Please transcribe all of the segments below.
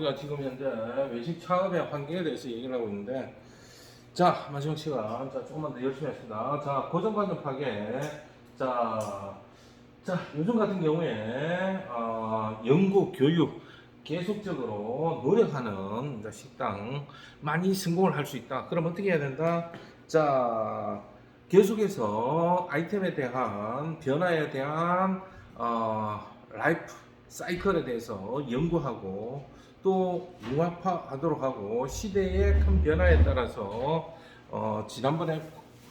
우리가 지금 현재 외식 창업의 환경에 대해서 얘기를 하고 있는데, 자, 마지막 시간, 자, 조금만 더 열심히 하겠습니다. 자, 고정관념 파괴. 자, 요즘 같은 경우에, 연구, 교육, 계속적으로 노력하는 이제 식당 많이 성공을 할 수 있다. 그럼 어떻게 해야 된다? 자, 계속해서 아이템에 대한 변화에 대한 라이프 사이클에 대해서 연구하고 또 융합화하도록 하고 시대의 큰 변화에 따라서 지난번에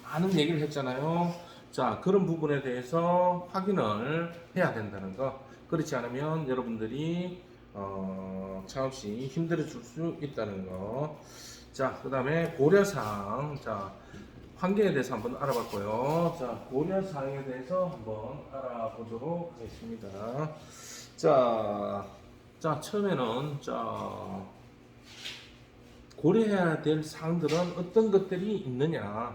많은 얘기를 했잖아요. 자, 그런 부분에 대해서 확인을 해야 된다는 거. 그렇지 않으면 여러분들이 차없이 힘들어질 수 있다는 거. 자, 그 다음에 고려사항. 자, 환경에 대해서 한번 알아봤고요. 자, 고려사항에 대해서 한번 알아보도록 하겠습니다. 처음에는, 고려해야 될 사항들은 어떤 것들이 있느냐.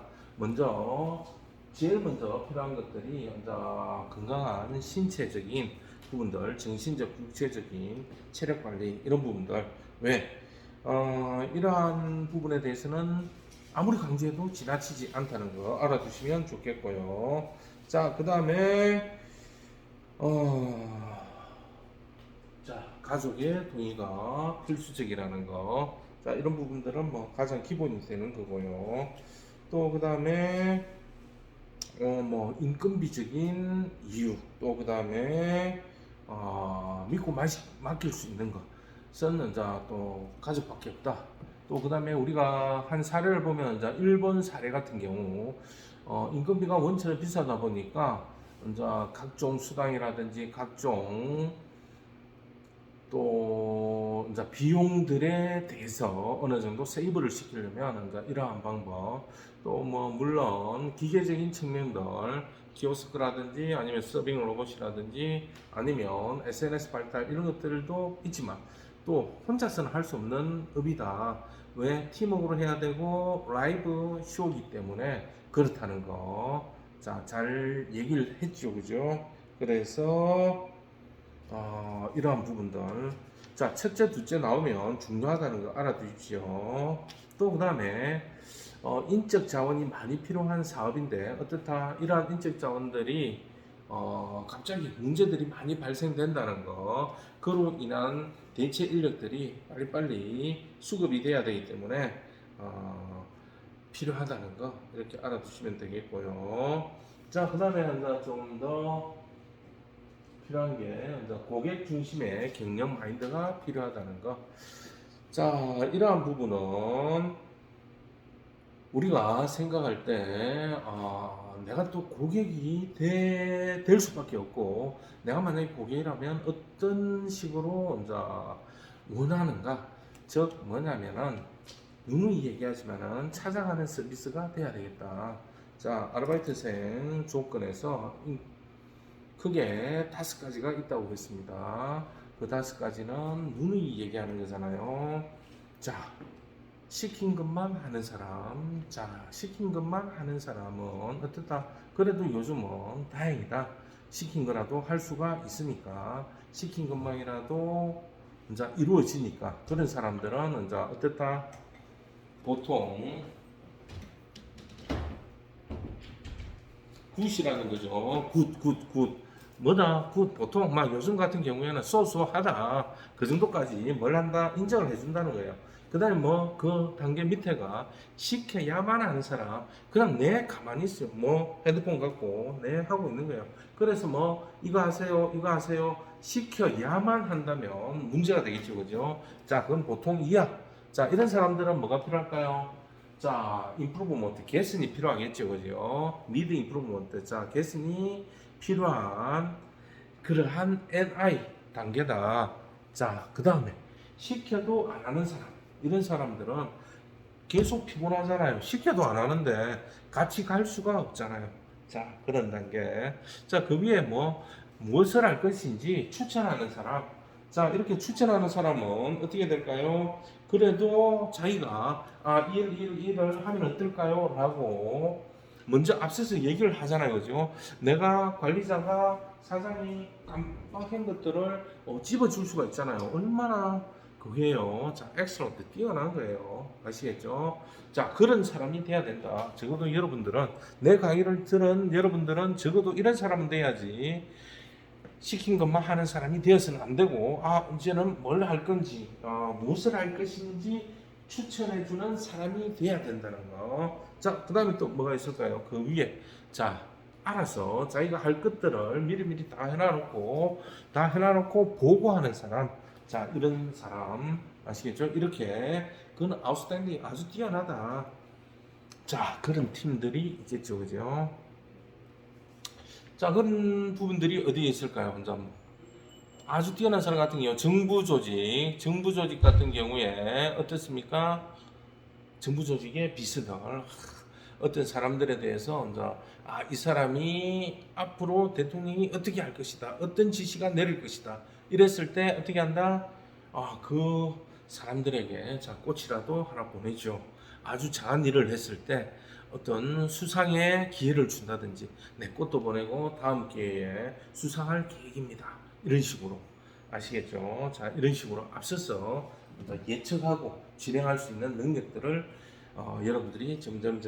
제일 먼저 필요한 것들이, 건강한 신체적인 부분들, 정신적, 육체적인 체력 관리, 이런 부분들. 왜? 이러한 부분에 대해서는 아무리 강조해도 지나치지 않다는 거 알아두시면 좋겠고요. 자, 그 다음에, 가족의 동의가 필수적이라는 거. 자, 이런 부분들은 뭐 가장 기본이 되는 거고요. 또 그 다음에 인건비적인 이유, 또 그 다음에 믿고 맡길 수 있는 것은 또 가족밖에 없다. 또 그 다음에 우리가 한 사례를 보면 일본 사례 같은 경우 인건비가 원천에 비싸다 보니까 각종 수당이라든지 각종 또 비용들에 대해서 어느 정도 세이브를 시키려면 이러한 방법, 또 물론 기계적인 측면들, 키오스크라든지 아니면 서빙 로봇이라든지 아니면 SNS 발달 이런 것들도 있지만 또 혼자서는 할 수 없는 업이다. 왜? 팀워크로 해야 되고 라이브 쇼이기 때문에 그렇다는 거. 자, 잘 얘기를 했죠, 그죠? 그래서 이러한 부분들. 자, 첫째, 둘째 나오면 중요하다는 거 알아두십시오. 또 그 다음에 인적 자원이 많이 필요한 사업인데 어떻다? 이러한 인적 자원들이 갑자기 문제들이 많이 발생된다는 거. 그로 인한 대체 인력들이 빨리빨리 수급이 돼야 되기 때문에 필요하다는 거 이렇게 알아두시면 되겠고요. 자, 그 다음에 좀 더 필요한 게 고객 중심의 경영 마인드가 필요하다는 거. 자, 이러한 부분은 우리가 생각할 때 내가 또 고객이 될 수밖에 없고, 내가 만약에 고객이라면 어떤 식으로 원하는가. 즉 뭐냐면은 누누이 얘기하지만은 찾아가는 서비스가 돼야 되겠다. 자, 아르바이트생 조건에서 크게 5가지가 있다고 했습니다. 그 5가지는 누누이 얘기하는 거잖아요. 자, 시킨 것만 하는 사람. 자, 시킨 것만 하는 사람은 어떻다? 그래도 요즘은 다행이다. 시킨 거라도 할 수가 있으니까, 시킨 것만이라도 이루어지니까, 그런 사람들은 어떻다? 보통 굿이라는 거죠. 굿. 뭐다? 굿. 보통 요즘 같은 경우에는 소소하다. 그 정도까지 뭘 한다? 인정을 해준다는 거예요. 그 다음에 그 단계 밑에가 시켜야만 하는 사람. 그냥 가만히 있어요. 헤드폰 갖고 하고 있는 거예요. 그래서 이거 하세요. 시켜야만 한다면 문제가 되겠죠. 그죠? 자, 그건 보통 이야. 자, 이런 사람들은 뭐가 필요할까요? 자, 임프루브먼트, 개선이 필요하겠죠, 그죠? 미드 임프루브먼트, 자, 개선이 필요한 그러한 NI 단계다. 자, 그 다음에 시켜도 안 하는 사람, 이런 사람들은 계속 피곤하잖아요. 시켜도 안 하는데 같이 갈 수가 없잖아요. 자, 그런 단계. 자, 그 위에 무엇을 할 것인지 추천하는 사람. 자, 이렇게 추천하는 사람은 어떻게 될까요? 그래도 자기가 이 일을 하면 어떨까요? 라고 먼저 앞서서 얘기를 하잖아요. 그죠? 내가 관리자가 사장이 깜빡한 것들을 집어줄 수가 있잖아요. 얼마나 그게요. 자, 엑셀런트 뛰어난 거예요. 아시겠죠? 자, 그런 사람이 돼야 된다. 적어도 여러분들은 내 강의를 들은 여러분들은 적어도 이런 사람은 돼야지. 시킨 것만 하는 사람이 되어서는 안 되고, 아, 이제는 뭘 할 건지, 무엇을 할 것인지 추천해주는 사람이 돼야 된다는 거. 자, 그 다음에 또 뭐가 있을까요? 그 위에. 자, 알아서 자기가 할 것들을 미리미리 다 해놔놓고 보고하는 사람. 자, 이런 사람. 아시겠죠? 이렇게. 그건 아웃스탠딩, 아주 뛰어나다. 자, 그런 팀들이 있겠죠. 그죠? 자, 그런 부분들이 어디에 있을까요? 혼자 아주 뛰어난 사람 같은 경우 정부 조직 같은 경우에 어떻습니까? 정부 조직의 비서들 어떤 사람들에 대해서 이제 이 사람이 앞으로 대통령이 어떻게 할 것이다, 어떤 지시가 내릴 것이다 이랬을 때 어떻게 한다? 그 사람들에게 자 꽃이라도 하나 보내죠. 아주 작은 일을 했을 때 어떤 수상의 기회를 준다든지 내 꽃도 보내고 다음 기회에 수상할 계획입니다. 이런 식으로 아시겠죠? 자, 이런 식으로 앞서서 예측하고 진행할 수 있는 능력들을 여러분들이 점점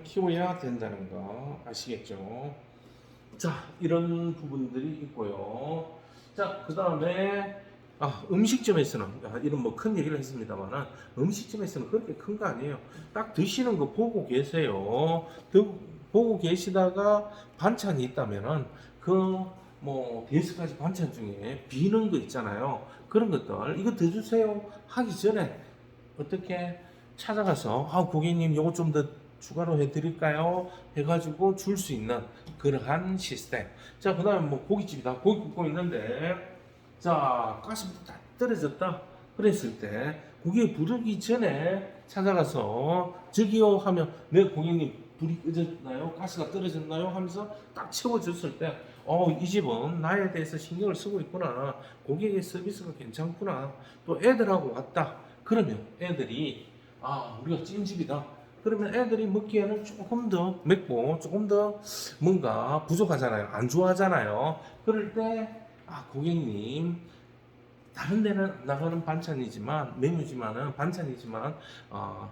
키워야 된다는 거 아시겠죠? 자, 이런 부분들이 있고요. 자, 그 다음에 음식점에서는 이런 뭐 큰 얘기를 했습니다만은 음식점에서는 그렇게 큰 거 아니에요. 딱 드시는 거 보고 계세요. 보고 계시다가 반찬이 있다면은 그 뭐 5가지 반찬 중에 비는 거 있잖아요. 그런 것들 이거 더 주세요 하기 전에 어떻게 찾아가서 고객님 요거 좀 더 추가로 해드릴까요? 해가지고 줄 수 있는 그러한 시스템. 자, 그 다음에 뭐 고깃집이다. 고기 굽고 있는데 자, 가스불 다 떨어졌다. 그랬을 때 고기 부르기 전에 찾아가서 저기요 하면 네 고객님 불이 꺼졌나요? 가스가 떨어졌나요? 하면서 딱 채워줬을 때 이 집은 나에 대해서 신경을 쓰고 있구나. 고객의 서비스가 괜찮구나. 또 애들하고 왔다. 그러면 애들이 우리가 찐집이다. 그러면 애들이 먹기에는 조금 더 맵고 조금 더 뭔가 부족하잖아요. 안 좋아하잖아요. 그럴 때 고객님 다른 데는 안 나가는 반찬이지만 메뉴지만은 반찬이지만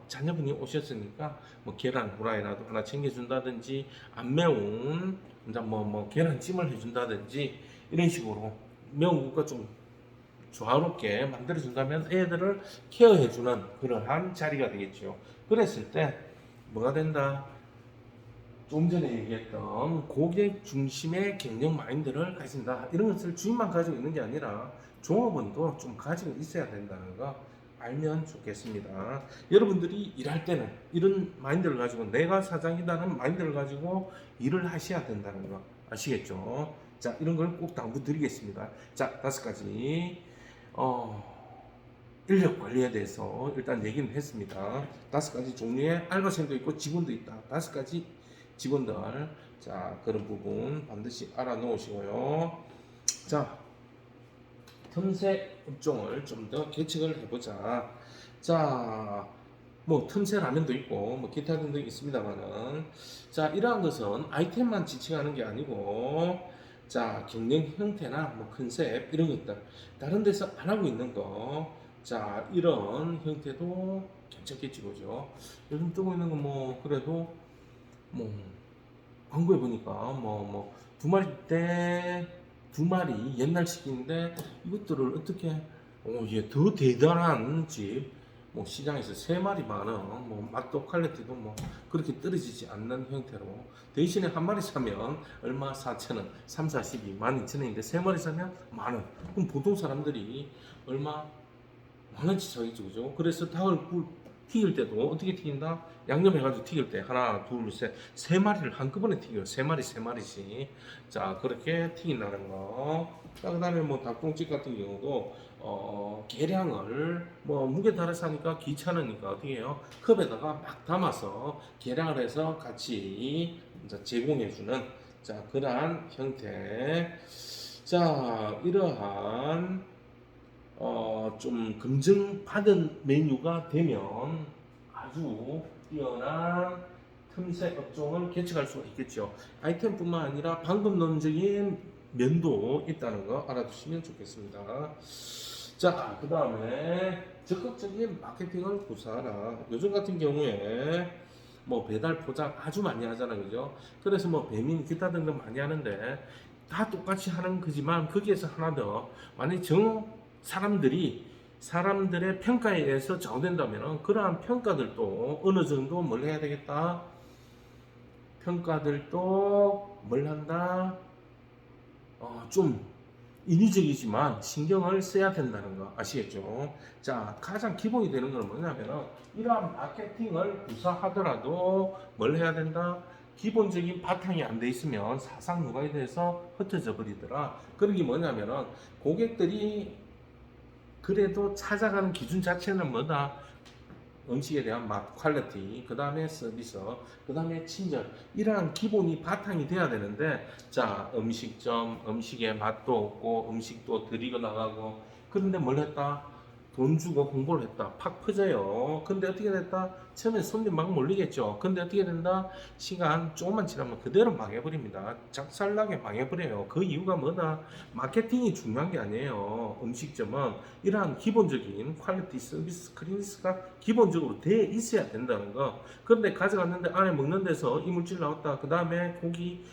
자녀분이 오셨으니까 뭐 계란 후라이라도 하나 챙겨준다든지 안 매운 뭐 계란찜을 해준다든지 이런 식으로 매운 것과 좀 조화롭게 만들어준다면 애들을 케어해주는 그러한 자리가 되겠죠. 그랬을 때 뭐가 된다? 좀 전에 얘기했던 고객 중심의 경영 마인드를 가진다. 이런 것을 주인만 가지고 있는 게 아니라 종업원도 좀 가지고 있어야 된다는 거 알면 좋겠습니다. 여러분들이 일할 때는 이런 마인드를 가지고 내가 사장이라는 마인드를 가지고 일을 하셔야 된다는 거 아시겠죠? 자, 이런 걸 꼭 당부드리겠습니다. 자, 5가지 인력 관리에 대해서 일단 얘기는 했습니다. 5가지 종류의 알바생도 있고 직원도 있다. 5가지 직원들, 자, 그런 부분 반드시 알아 놓으시고요. 자, 틈새 업종을 좀 더 개척을 해보자. 자, 뭐 틈새 라면도 있고 뭐 기타 등등 있습니다만은 자, 이러한 것은 아이템만 지칭하는 게 아니고 자, 경영 형태나 뭐 컨셉 이런 것들 다른 데서 안 하고 있는 거, 자, 이런 형태도 괜찮겠지 그죠? 요즘 뜨고 있는 거 뭐 그래도 뭐 광고에 보니까 뭐 2마리 때 2마리 옛날식인데 이것들을 어떻게 이게 더 대단한 집 뭐 시장에서 3마리 만원 뭐 맛도 퀄리티도 뭐 그렇게 떨어지지 않는 형태로 대신에 한 마리 사면 얼마 4,000원 3, 42, 12,000원인데 3마리 사면 만원. 그럼 보통 사람들이 얼마 만원치 사겠죠 그죠? 그래서 닭을 튀길 때도 어떻게 튀긴다? 양념해가지고 튀길 때 하나, 둘, 셋, 3마리를 한꺼번에 튀겨요. 3마리씩. 자, 그렇게 튀긴다는 거. 자, 그 다음에 뭐 닭똥집 같은 경우도 계량을 뭐 무게 따라서 하니까 귀찮으니까 어떻게 해요? 컵에다가 막 담아서 계량을 해서 같이 이제 제공해주는 자, 그러한 형태. 자, 이러한 좀 검증받은 메뉴가 되면 아주 뛰어난 틈새 업종을 개척할 수가 있겠죠. 아이템뿐만 아니라 방법론적인 면도 있다는 거 알아두시면 좋겠습니다. 자, 그 다음에 적극적인 마케팅을 구사하라. 요즘 같은 경우에 뭐 배달 포장 아주 많이 하잖아요, 그죠? 그래서 뭐 배민 기타 등등 많이 하는데 다 똑같이 하는 거지만 거기에서 하나 더 만약 사람들의 평가에 의해서 좌우된다면 그러한 평가들도 어느 정도 뭘 해야 되겠다? 평가들도 뭘 한다? 좀 인위적이지만 신경을 써야 된다는 거 아시겠죠? 자, 가장 기본이 되는 건 뭐냐면은 이러한 마케팅을 구사하더라도 뭘 해야 된다? 기본적인 바탕이 안 돼 있으면 사상 누각에 대해서 흩어져 버리더라. 그런 게 뭐냐면은 고객들이 그래도 찾아가는 기준 자체는 뭐다? 음식에 대한 맛, 퀄리티, 그 다음에 서비스, 그 다음에 친절, 이러한 기본이 바탕이 돼야 되는데, 자, 음식점, 음식에 맛도 없고 음식도 들이고 나가고, 그런데 뭘 했다? 돈 주고 홍보를 했다. 팍 퍼져요. 근데 어떻게 됐다? 처음에 손님 막 몰리겠죠. 근데 어떻게 된다? 시간 조금만 지나면 그대로 망해버립니다. 작살나게 망해버려요. 그 이유가 뭐다? 마케팅이 중요한 게 아니에요. 음식점은 이러한 기본적인 퀄리티 서비스 클리니스가 기본적으로 돼 있어야 된다는 거. 그런데 가져갔는데 안에 먹는 데서 이물질 나왔다. 그 다음에 고기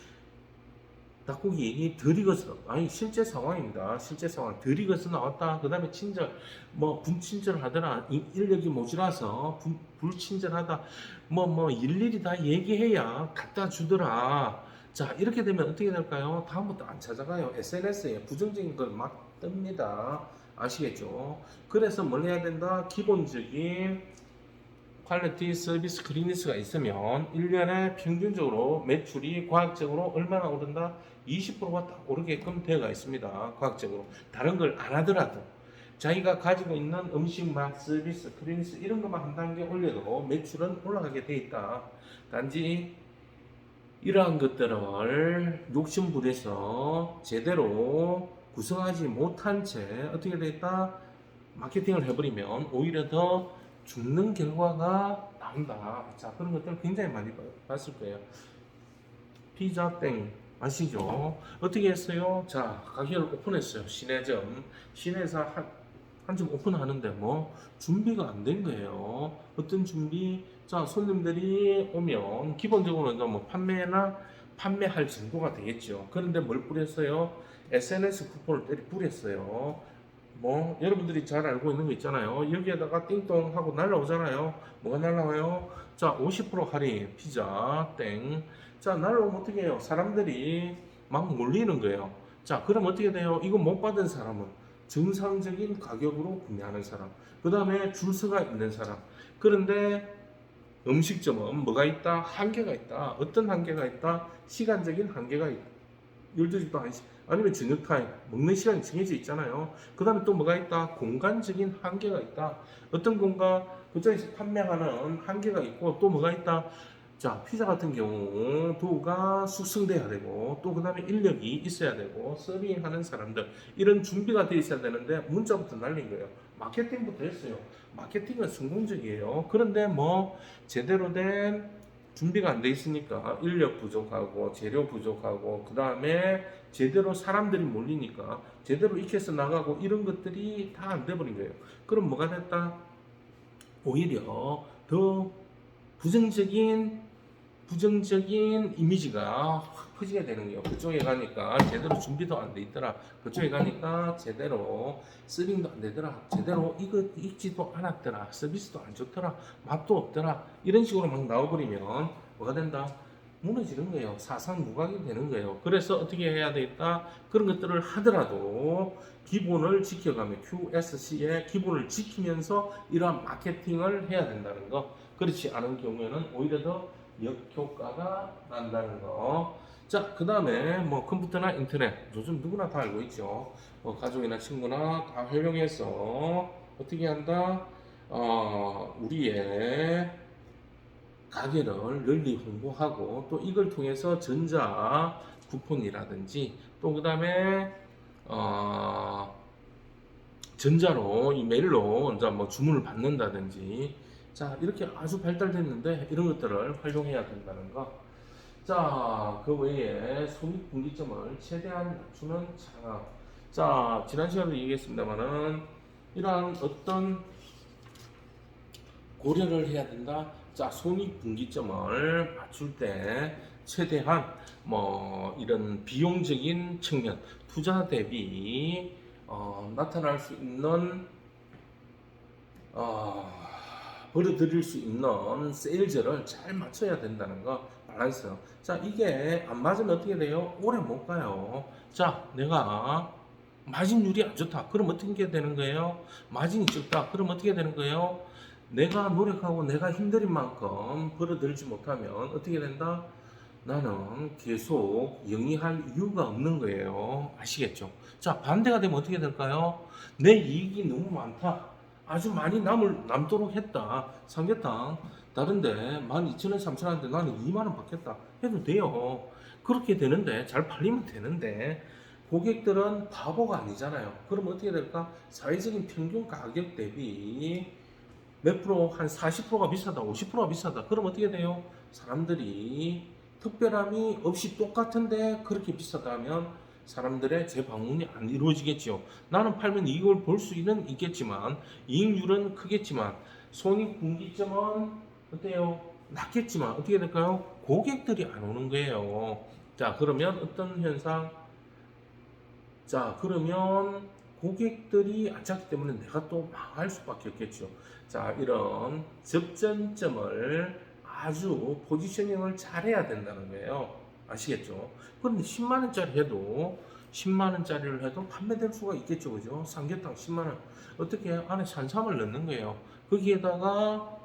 닭고기 덜 익어서 아니 실제 상황입니다. 실제 상황 덜 익어서 나왔다. 그 다음에 친절 뭐 분친절 하더라. 인력이 모자라서 불친절하다. 뭐 일일이 다 얘기해야 갖다 주더라. 자 이렇게 되면 어떻게 될까요? 다음부터 안 찾아가요. SNS에 부정적인 걸 막 뜹니다. 아시겠죠? 그래서 뭘 해야 된다? 기본적인 퀄리티 서비스 클리니스가 있으면 1년에 평균적으로 매출이 과학적으로 얼마나 오른다? 20%가 딱 오르게끔 되어가 있습니다. 과학적으로. 다른 걸 안 하더라도. 자기가 가지고 있는 음식 맛, 서비스, 클리니스 이런 것만 한 단계 올려도 매출은 올라가게 돼 있다. 단지 이러한 것들을 욕심부려서 제대로 구성하지 못한 채 어떻게 돼 있다? 마케팅을 해버리면 오히려 더 죽는 결과가 나온다. 자, 그런 것들 굉장히 많이 봤을 거예요. 피자 땡 아시죠? 어떻게 했어요? 자, 가게를 오픈했어요. 시내점. 시내에서 한 점 오픈하는데 뭐 준비가 안 된 거예요. 어떤 준비? 자, 손님들이 오면 기본적으로 뭐 판매할 정도가 되겠죠. 그런데 뭘 뿌렸어요? SNS 쿠폰을 때리 뿌렸어요. 뭐 여러분들이 잘 알고 있는 거 있잖아요. 여기에다가 띵동 하고 날라오잖아요. 뭐가 날라와요? 자, 50% 할인 피자 땡. 자, 날라오면 어떻게 해요? 사람들이 막 몰리는 거예요. 자, 그럼 어떻게 돼요? 이거 못 받은 사람은 정상적인 가격으로 구매하는 사람, 그 다음에 줄 서가 있는 사람. 그런데 음식점은 뭐가 있다? 한계가 있다. 어떤 한계가 있다? 시간적인 한계가 있다. 12시부터 1시 아니면 저녁 타임 먹는 시간이 정해져 있잖아요. 그 다음에 또 뭐가 있다? 공간적인 한계가 있다. 어떤 공간 그쪽에서 판매하는 한계가 있고 또 뭐가 있다? 자, 피자 같은 경우 도가 숙성돼야 되고 또 그 다음에 인력이 있어야 되고 서빙하는 사람들 이런 준비가 돼 있어야 되는데 문자부터 날린 거예요. 마케팅부터 했어요. 마케팅은 성공적이에요. 그런데 뭐 제대로 된 준비가 안 돼 있으니까 인력 부족하고 재료 부족하고 그 다음에 제대로 사람들이 몰리니까 제대로 익혀서 나가고 이런 것들이 다 안 돼버린 거예요. 그럼 뭐가 됐다? 오히려 더 부정적인 이미지가 확 퍼지게 되는 거예요. 그쪽에 가니까 제대로 준비도 안 돼 있더라. 그쪽에 가니까 제대로 서빙도 안 되더라. 제대로 이거 익지도 않았더라. 서비스도 안 좋더라. 맛도 없더라. 이런 식으로 막 나와버리면 뭐가 된다? 무너지는 거예요. 사상 무각이 되는 거예요. 그래서 어떻게 해야 되겠다? 그런 것들을 하더라도 기본을 지켜가며 QSC의 기본을 지키면서 이러한 마케팅을 해야 된다는 거. 그렇지 않은 경우에는 오히려 더 역효과가 난다는 거. 자, 그 다음에 뭐 컴퓨터나 인터넷 요즘 누구나 다 알고 있죠. 가족이나 친구나 다 활용해서 어떻게 한다? 우리의 가게를 널리 홍보하고 또 이걸 통해서 전자 쿠폰이라든지 또 그 다음에 전자로 이메일로 이제 뭐 주문을 받는다든지 자 이렇게 아주 발달됐는데 이런 것들을 활용해야 된다는 거. 자, 그 외에 손익분기점을 최대한 낮추는 창업. 자, 지난 시간에 얘기했습니다만은 이러한 어떤 고려를 해야 된다. 자, 손익분기점을 맞출 때 최대한 뭐 이런 비용적인 측면, 투자 대비 나타날 수 있는 벌어들일 수 있는 세일즈를 잘 맞춰야 된다는 거, 밸런스. 자, 이게 안 맞으면 어떻게 돼요? 오래 못 가요. 자, 내가 마진율이 안 좋다. 그럼 어떻게 되는 거예요? 마진이 적다. 그럼 어떻게 되는 거예요? 내가 노력하고 내가 힘들인 만큼 벌어들이지 못하면 어떻게 된다? 나는 계속 영위할 이유가 없는 거예요. 아시겠죠? 자, 반대가 되면 어떻게 될까요? 내 이익이 너무 많다. 아주 많이 남도록 했다. 삼계탕 다른데 12,000원, 3,000원인데 나는 2만원 받겠다 해도 돼요. 그렇게 되는데, 잘 팔리면 되는데, 고객들은 바보가 아니잖아요. 그럼 어떻게 될까? 사회적인 평균 가격 대비 몇 프로, 한 40%가 비싸다, 50%가 비싸다. 그럼 어떻게 돼요? 사람들이 특별함이 없이 똑같은데 그렇게 비싸다면 사람들의 재방문이 안 이루어지겠죠. 나는 팔면 이익을 볼 수는 있겠지만, 이익률은 크겠지만, 손익분기점은 어때요? 낮겠지만, 어떻게 될까요? 고객들이 안 오는 거예요. 자, 그러면 어떤 현상? 자, 그러면 고객들이 안 찾기 때문에 내가 또 망할 수밖에 없겠죠. 자, 이런 접전점을 아주 포지셔닝을 잘 해야 된다는 거예요. 아시겠죠? 그런데 10만 원짜리 해도 10만 원짜리를 해도 판매될 수가 있겠죠. 그죠? 삼계탕 10만 원. 어떻게 안에 산삼을 넣는 거예요. 거기에다가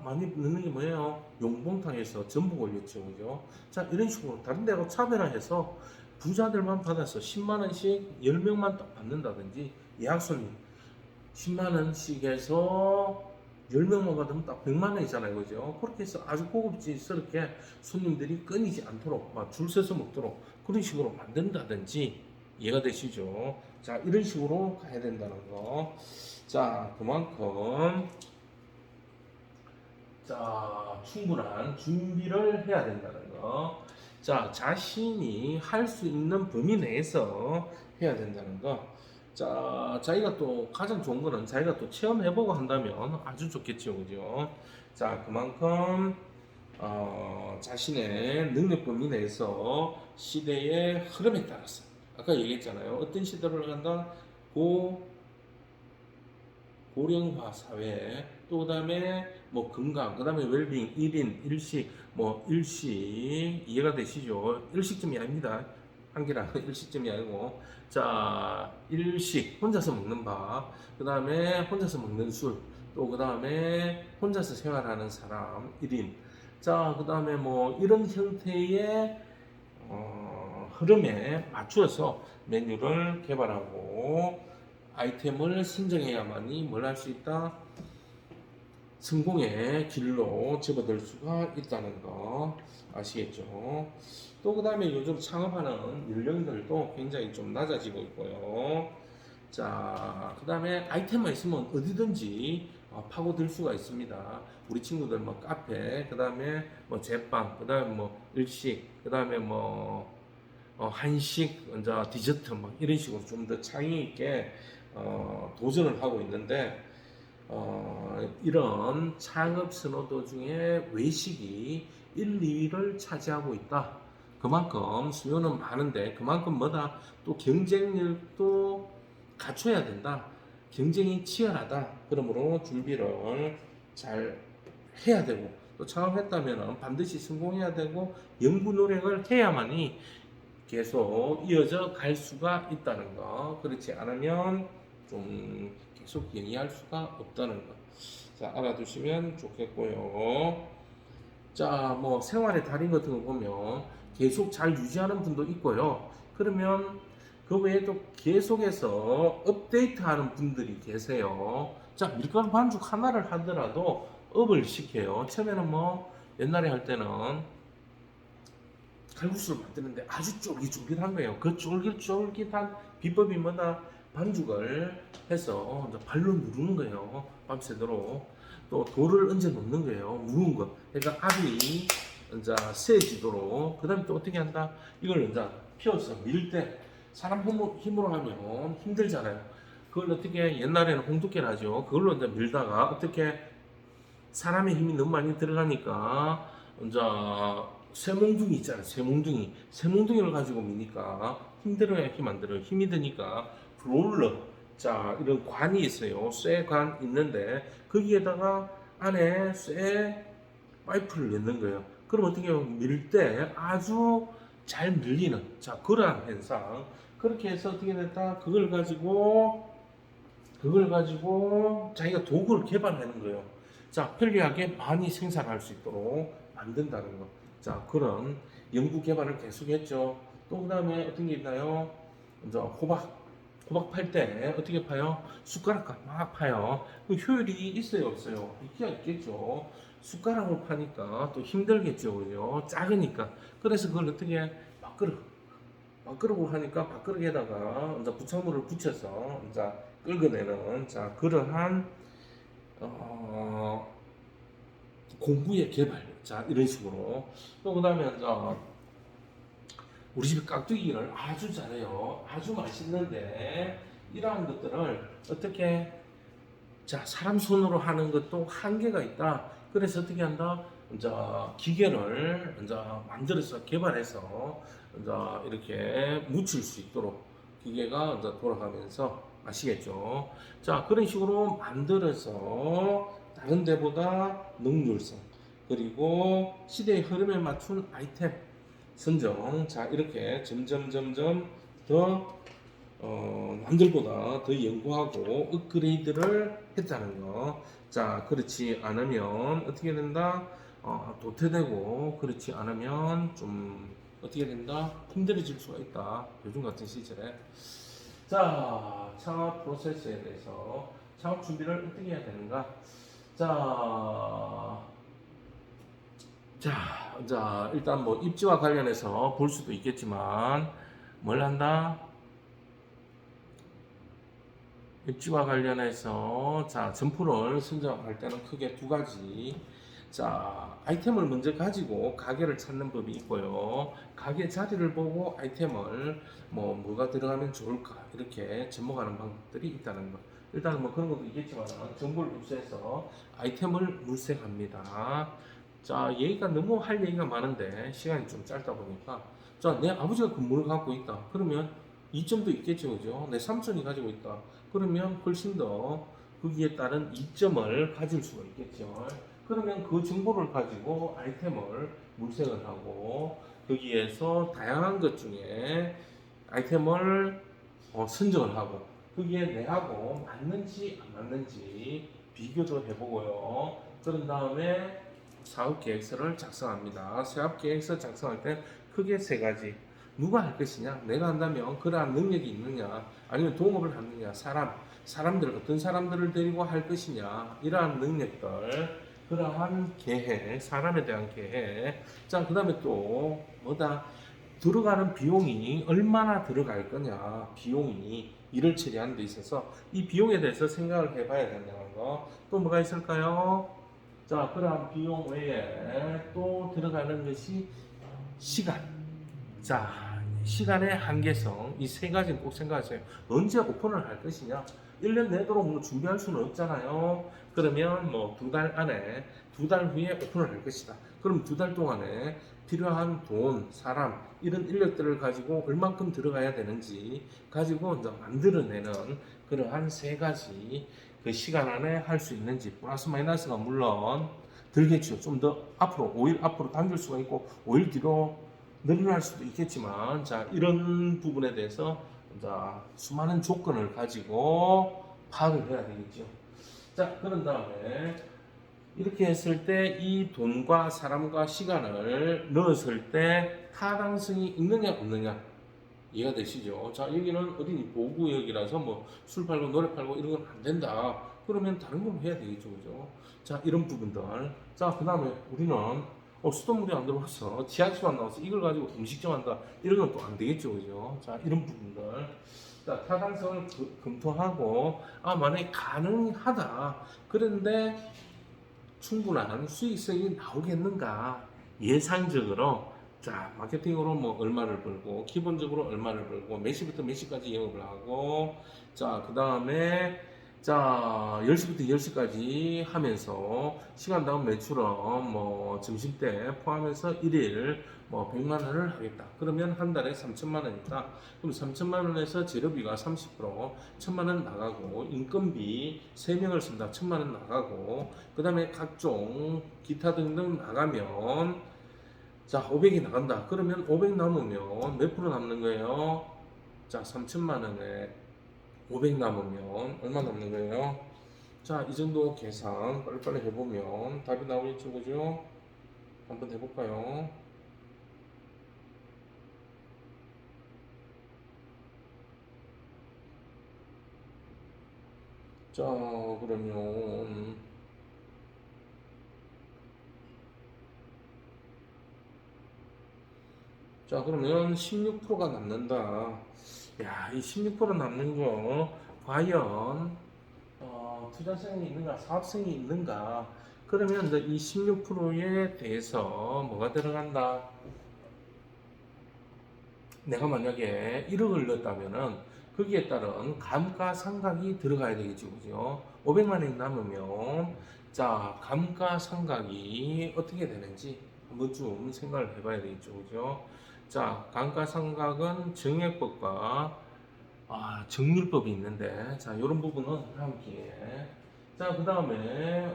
많이 넣는 게 뭐예요? 용봉탕에서 전복 올렸죠. 그죠? 자, 이런 식으로 다른 데하고 차별화해서 부자들만 받아서 10만 원씩 10명만 딱 받는다든지, 예약 손님 10만 원씩 해서 10명만 받으면 딱 100만 원이잖아요. 그죠? 그렇게 해서 아주 고급지스럽게 손님들이 끊이지 않도록 막 줄 서서 먹도록 그런 식으로 만든다든지, 이해가 되시죠? 자, 이런 식으로 가야 된다는 거. 자, 그만큼 자, 충분한 준비를 해야 된다는 거. 자, 자신이 할 수 있는 범위 내에서 해야 된다는 거. 자, 자기가 또 가장 좋은 거는 자기가 또 체험해보고 한다면 아주 좋겠죠, 그죠? 자, 그만큼 자신의 능력 범위 내에서 시대의 흐름에 따라서, 아까 얘기했잖아요. 어떤 시대를 간다? 고령화 사회, 또 그다음에 뭐 건강, 그다음에 웰빙, 1인 1식, 뭐 일식, 이해가 되시죠? 일식점이 아닙니다. 한계랑 일식점이 아니고, 자, 일식 혼자서 먹는 밥, 그다음에 혼자서 먹는 술, 또 그다음에 혼자서 생활하는 사람 1인. 자, 그다음에 뭐 이런 형태의 흐름에 맞추어서 메뉴를 개발하고 아이템을 선정해야만이 뭘 할 수 있다? 성공의 길로 접어들 수가 있다는 거 아시겠죠? 또 그 다음에 요즘 창업하는 연령들도 굉장히 좀 낮아지고 있고요. 자, 그 다음에 아이템만 있으면 어디든지 파고들 수가 있습니다. 우리 친구들 뭐 카페, 그 다음에 뭐 제빵, 그 다음에 뭐 일식, 그 다음에 뭐 한식, 이제 디저트 뭐 이런 식으로 좀 더 창의 있게 도전을 하고 있는데, 이런 창업 선호도 중에 외식이 1, 2위를 차지하고 있다. 그만큼 수요는 많은데 그만큼 뭐다? 또 경쟁력도 갖춰야 된다. 경쟁이 치열하다. 그러므로 준비를 잘 해야 되고, 또 창업했다면 반드시 성공해야 되고 연구 노력을 해야만이 계속 이어져 갈 수가 있다는 거. 그렇지 않으면 좀 계속 영위할 수가 없다는 거. 자, 알아두시면 좋겠고요. 자, 뭐 생활의 달인 같은 거 보면 계속 잘 유지하는 분도 있고요. 그러면 그 외에도 계속해서 업데이트하는 분들이 계세요. 자, 밀가루 반죽 하나를 하더라도 업을 시켜요. 처음에는 뭐 옛날에 할 때는 칼국수를 만드는데 아주 쫄깃쫄깃한 거예요. 그 쫄깃쫄깃한 비법이 뭐다? 반죽을 해서 이제 발로 누르는 거예요. 밤새도록. 또 돌을 얹어 놓는 거예요. 무은 거. 그러니까 압이 이제 세지도록. 그 다음에 또 어떻게 한다? 이걸 이제 피워서 밀 때 사람 힘으로 하면 힘들잖아요. 그걸 어떻게 옛날에는 홍두깨라죠. 그걸로 이제 밀다가 어떻게 사람의 힘이 너무 많이 들어가니까 이제 쇠몽둥이 있잖아요. 쇠몽둥이를 가지고 미니까 힘들어야 힘 안 들어요. 힘이 드니까 롤러. 자, 이런 관이 있어요. 쇠관 있는데 거기에다가 안에 쇠 파이프를 넣는 거예요. 그럼 어떻게 해요? 밀 때 아주 잘 밀리는 자 그러한 현상. 그렇게 해서 어떻게 됐다? 그걸 가지고 자기가 도구를 개발하는 거예요. 자, 편리하게 많이 생산할 수 있도록 만든다는 거. 자, 그런 연구 개발을 계속했죠. 또 그다음에 어떤 게 있나요? 이제 호박 팔 때 어떻게 파요? 숟가락과 막 파요. 그 효율이 있어요, 없어요? 있기야 있겠죠. 숟가락으로 파니까 또 힘들겠죠, 그죠? 작으니까. 그래서 그걸 어떻게 해? 밥그릇으로 하니까 밥그릇에다가 이제 부착물을 붙여서 이제 끓여내는 자 그러한 어, 공구의 개발 자 이런 식으로 또 그다음에 이제 우리 집에 깍두기를 아주 잘해요. 아주 맛있는데 이러한 것들을 어떻게 자 사람 손으로 하는 것도 한계가 있다. 그래서 어떻게 한다? 이제 기계를 이제 만들어서 개발해서 이제 이렇게 묻힐 수 있도록 기계가 이제 돌아가면서 아시겠죠? 자 그런 식으로 만들어서 다른 데보다 능률성 그리고 시대의 흐름에 맞춘 아이템 선정 자 이렇게 점점 더 남들보다 더 연구하고 업그레이드를 했다는 거. 자, 그렇지 않으면 어떻게 된다? 도태되고 그렇지 않으면 좀 어떻게 된다? 힘들어질 수가 있다. 요즘 같은 시절에. 자, 창업 프로세스에 대해서 창업 준비를 어떻게 해야 되는가? 자, 자, 일단 뭐 입지와 관련해서 볼 수도 있겠지만 뭘 한다? 입지와 관련해서 자 점포를 선정할 때는 크게 두 가지 자 아이템을 먼저 가지고 가게를 찾는 법이 있고요 가게 자리를 보고 아이템을 뭐가 들어가면 좋을까 이렇게 접목하는 방법들이 있다는 거 일단 뭐 그런 것도 있겠지만 정보를 입수해서 아이템을 물색합니다 자 얘기가 너무 할 얘기가 많은데 시간이 좀 짧다 보니까 자 내 아버지가 건물을 갖고 있다 그러면 이점도 있겠죠 그죠 내 삼촌이 가지고 있다 그러면 훨씬 더 거기에 따른 이점을 가질 수가 있겠죠. 그러면 그 정보를 가지고 아이템을 물색을 하고 거기에서 다양한 것 중에 아이템을 선정을 하고 거기에 내하고 맞는지 안 맞는지 비교도 해보고요. 그런 다음에 사업 계획서를 작성합니다. 사업 계획서 작성할 때 크게 세 가지. 누가 할 것이냐? 내가 한다면 그러한 능력이 있느냐? 아니면 동업을 하느냐? 사람들, 어떤 사람들을 데리고 할 것이냐? 이러한 능력들, 그러한 계획, 사람에 대한 계획. 자, 그 다음에 또, 뭐다? 들어가는 비용이 얼마나 들어갈 거냐? 비용이 일을 처리하는 데 있어서 이 비용에 대해서 생각을 해봐야 된다는 거. 또 뭐가 있을까요? 자, 그러한 비용 외에 또 들어가는 것이 시간. 자, 시간의 한계성 이 세 가지는 꼭 생각하세요. 언제 오픈을 할 것이냐? 1년 내도록 뭐 준비할 수는 없잖아요. 그러면 뭐 두 달 안에 두 달 후에 오픈을 할 것이다. 그럼 두 달 동안에 필요한 돈, 사람 이런 인력들을 가지고 얼만큼 들어가야 되는지 가지고 이제 만들어내는 그러한 세 가지 그 시간 안에 할 수 있는지 플러스 마이너스가 물론 들겠죠. 좀 더 앞으로 5일 앞으로 당길 수가 있고 5일 뒤로 늘어날 수도 있겠지만 자 이런 부분에 대해서 자 수많은 조건을 가지고 파악을 해야 되겠죠. 자 그런 다음에 이렇게 했을 때 이 돈과 사람과 시간을 넣었을 때 타당성이 있느냐 없느냐 이해가 되시죠? 자 여기는 어린이 보호구역이라서 뭐 술 팔고 노래 팔고 이런 건 안 된다. 그러면 다른 건 해야 되겠죠, 그죠? 자 이런 부분들. 자 그 다음에 우리는 수돗물이 안 들어와서 지하수만 나와서 이걸 가지고 음식점 한다 이런 건 또 안 되겠죠 그죠 자 이런 부분들 자 타당성을 검토하고 만약에 가능하다 그런데 충분한 수익성이 나오겠는가 예상적으로 자, 마케팅으로 뭐 얼마를 벌고, 기본적으로 얼마를 벌고, 몇 시부터 몇 시까지 영업을 하고, 자, 그 다음에, 자, 10시부터 10시까지 하면서, 시간 다음 매출은 뭐, 점심 때 포함해서 1일 뭐, 100만 원을 하겠다. 그러면 한 달에 3천만 원이다. 그럼 3천만 원에서 재료비가 30%, 1천만 원 나가고, 인건비 3명을 쓴다. 1천만 원 나가고, 그 다음에 각종 기타 등등 나가면, 자, 500이 나간다. 그러면 500 남으면 몇 프로 남는 거예요? 자, 3천만 원에 500 남으면 얼마 남는 거예요? 자, 이 정도 계산 빨리빨리 해보면 답이 나오겠죠, 그죠? 한번 해볼까요? 자, 그러면 자, 그러면 16%가 남는다. 야, 이 16% 남는 거 과연 투자성이 있는가, 사업성이 있는가? 그러면 이제 이 16%에 대해서 뭐가 들어간다? 내가 만약에 1억을 넣었다면은 거기에 따른 감가상각이 들어가야 되겠죠, 그죠? 500만 원이 남으면 자, 감가상각이 어떻게 되는지 한번 좀 생각을 해봐야 되겠죠, 그죠? 자, 감가상각은 정액법과 정률법이 있는데, 자, 이런 부분은 다음 기회에. 자, 그 다음에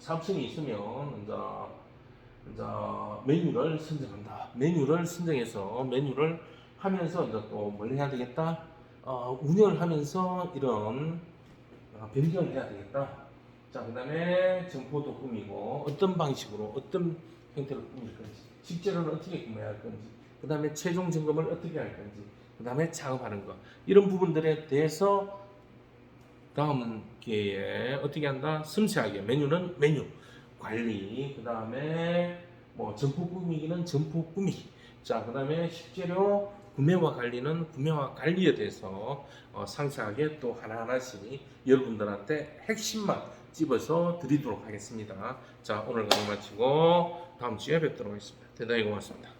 사업성이 있으면 이제 메뉴를 선정한다. 메뉴를 선정해서 메뉴를 하면서 이제 또 뭘 해야 되겠다? 운영을 하면서 이런 변경을 해야 되겠다. 자, 그 다음에 점포도 꾸미고 어떤 방식으로 어떤 형태로 꾸밀 건지, 식재료는 어떻게 구매할 건지, 그 다음에 최종 점검을 어떻게 할 건지, 그 다음에 작업하는 것, 이런 부분들에 대해서 다음 기회에 어떻게 한다? 섬세하게 메뉴는 메뉴 관리, 그 다음에 뭐 점포 꾸미기는 점포 꾸미기, 자, 그 다음에 식재료 구매와 관리는 구매와 관리에 대해서 상세하게 또 하나하나씩 여러분들한테 핵심만 집어서 드리도록 하겠습니다. 자, 오늘 강의 마치고 다음 주에 뵙도록 하겠습니다. 대단히 고맙습니다.